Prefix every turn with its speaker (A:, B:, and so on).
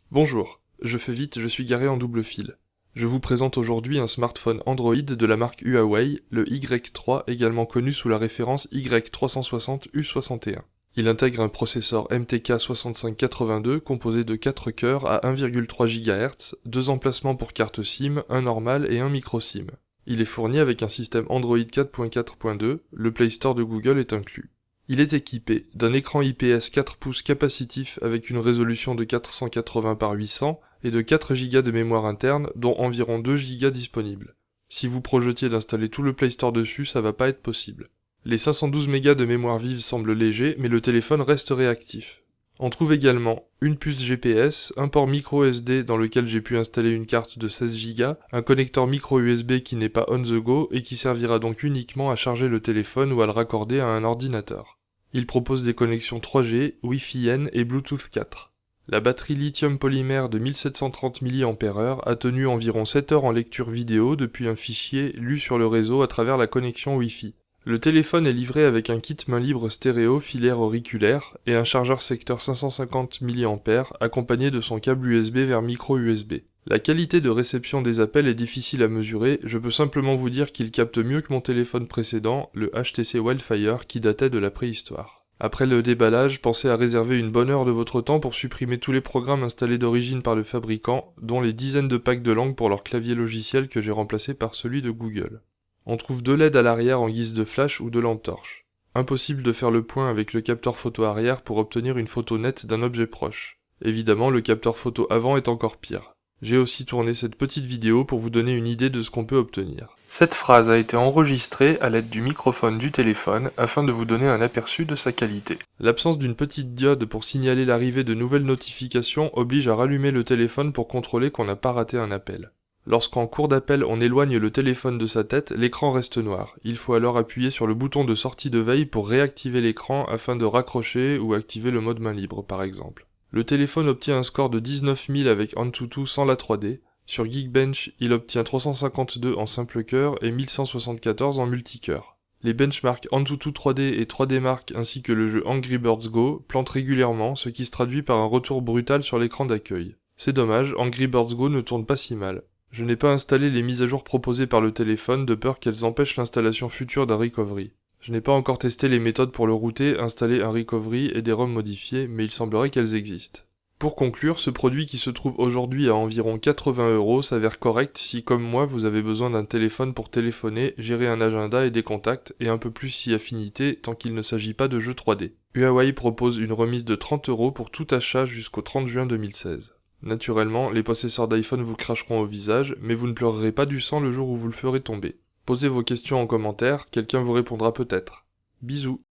A: Bonjour, je fais vite, je suis garé en double fil. Je vous présente aujourd'hui un smartphone Android de la marque Huawei, le Y3, également connu sous la référence Y360U61. Il intègre un processeur MTK 6582 composé de 4 cœurs à 1,3 GHz, 2 emplacements pour carte SIM, un normal et un micro SIM. Il est fourni avec un système Android 4.4.2, le Play Store de Google est inclus. Il est équipé d'un écran IPS 4 pouces capacitif avec une résolution de 480 par 800 et de 4 Go de mémoire interne dont environ 2 Go disponibles. Si vous projetiez d'installer tout le Play Store dessus, ça va pas être possible. Les 512 Go de mémoire vive semblent légers, mais le téléphone reste réactif. On trouve également une puce GPS, un port micro SD dans lequel j'ai pu installer une carte de 16 Go, un connecteur micro USB qui n'est pas on the go et qui servira donc uniquement à charger le téléphone ou à le raccorder à un ordinateur. Il propose des connexions 3G, Wi-Fi N et Bluetooth 4. La batterie lithium polymère de 1730 mAh a tenu environ 7 heures en lecture vidéo depuis un fichier lu sur le réseau à travers la connexion Wi-Fi. Le téléphone est livré avec un kit main libre stéréo filaire auriculaire et un chargeur secteur 550 mA accompagné de son câble USB vers micro USB. La qualité de réception des appels est difficile à mesurer, je peux simplement vous dire qu'il capte mieux que mon téléphone précédent, le HTC Wildfire qui datait de la préhistoire. Après le déballage, pensez à réserver une bonne heure de votre temps pour supprimer tous les programmes installés d'origine par le fabricant, dont les dizaines de packs de langue pour leur clavier logiciel que j'ai remplacé par celui de Google. On trouve 2 LED à l'arrière en guise de flash ou de lampe torche. Impossible de faire le point avec le capteur photo arrière pour obtenir une photo nette d'un objet proche. Évidemment, le capteur photo avant est encore pire. J'ai aussi tourné cette petite vidéo pour vous donner une idée de ce qu'on peut obtenir. Cette phrase a été enregistrée à l'aide du microphone du téléphone afin de vous donner un aperçu de sa qualité. L'absence d'une petite diode pour signaler l'arrivée de nouvelles notifications oblige à rallumer le téléphone pour contrôler qu'on n'a pas raté un appel. Lorsqu'en cours d'appel on éloigne le téléphone de sa tête, l'écran reste noir. Il faut alors appuyer sur le bouton de sortie de veille pour réactiver l'écran afin de raccrocher ou activer le mode main libre par exemple. Le téléphone obtient un score de 19 000 avec Antutu sans la 3D. Sur Geekbench, il obtient 352 en simple cœur et 1174 en multicœur. Les benchmarks Antutu 3D et 3D Mark ainsi que le jeu Angry Birds Go plantent régulièrement, ce qui se traduit par un retour brutal sur l'écran d'accueil. C'est dommage, Angry Birds Go ne tourne pas si mal. Je n'ai pas installé les mises à jour proposées par le téléphone de peur qu'elles empêchent l'installation future d'un recovery. Je n'ai pas encore testé les méthodes pour le router, installer un recovery et des ROM modifiés, mais il semblerait qu'elles existent. Pour conclure, ce produit qui se trouve aujourd'hui à environ 80 € s'avère correct si comme moi vous avez besoin d'un téléphone pour téléphoner, gérer un agenda et des contacts, et un peu plus si affinité tant qu'il ne s'agit pas de jeux 3D. Huawei propose une remise de 30 € pour tout achat jusqu'au 30 juin 2016. Naturellement, les possesseurs d'iPhone vous cracheront au visage, mais vous ne pleurerez pas du sang le jour où vous le ferez tomber. Posez vos questions en commentaire, quelqu'un vous répondra peut-être. Bisous.